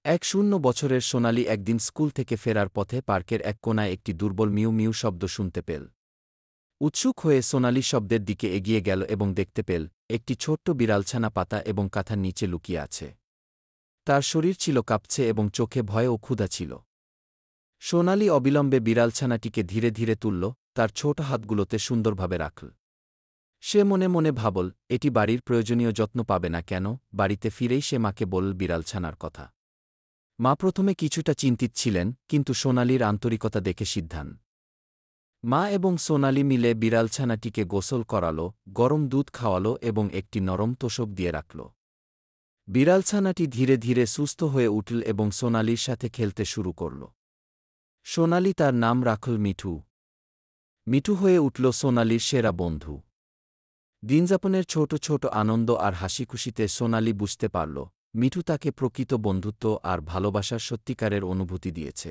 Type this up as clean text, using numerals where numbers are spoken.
১ বছরের সোনালি একদিন স্কুল থেকে ফেরার পথে পার্কের এক কোণায় একটি দুর্বল মিউ মিউ শব্দ শুনতে পেল। উৎসুক হয়ে সোনালি শব্দের দিকে এগিয়ে গেল এবং দেখতে পেল একটি ছোট্ট বিড়ালছানা পাতা এবং কাঁথার নিচে লুকিয়ে আছে। তার শরীর ছিল কাঁপছে এবং চোখে ভয় ও ক্ষুধা ছিল। সোনালি অবিলম্বে বিড়ালছানাটিকে ধীরে ধীরে তুলল, তার ছোট হাতগুলোতে সুন্দরভাবে রাখল। সে মনে মনে ভাবল, এটি বাড়ির প্রয়োজনীয় যত্ন পাবে না কেন। বাড়িতে ফিরেই সে মাকে বলল বিড়ালছানার কথা। মা প্রথমে কিছুটা চিন্তিত ছিলেন, কিন্তু সোনালির আন্তরিকতা দেখে সিদ্ধান্ত। মা এবং সোনালি মিলে বিড়ালছানাটিকে গোসল করাল, গরম দুধ খাওয়াল এবং একটি নরম তোশক দিয়ে রাখল। বিড়ালছানাটি ধীরে ধীরে সুস্থ হয়ে উঠল এবং সোনালির সাথে খেলতে শুরু করল। সোনালি তার নাম রাখল মিঠু। মিঠু হয়ে উঠল সোনালির সেরা বন্ধু। দিনযাপনের ছোট ছোট আনন্দ আর হাসিখুশিতে সোনালি বুঝতে পারল মিঠু তাকে প্রকৃত বন্ধুত্ব আর ভালোবাসার সত্যিকারের অনুভূতি দিয়েছে।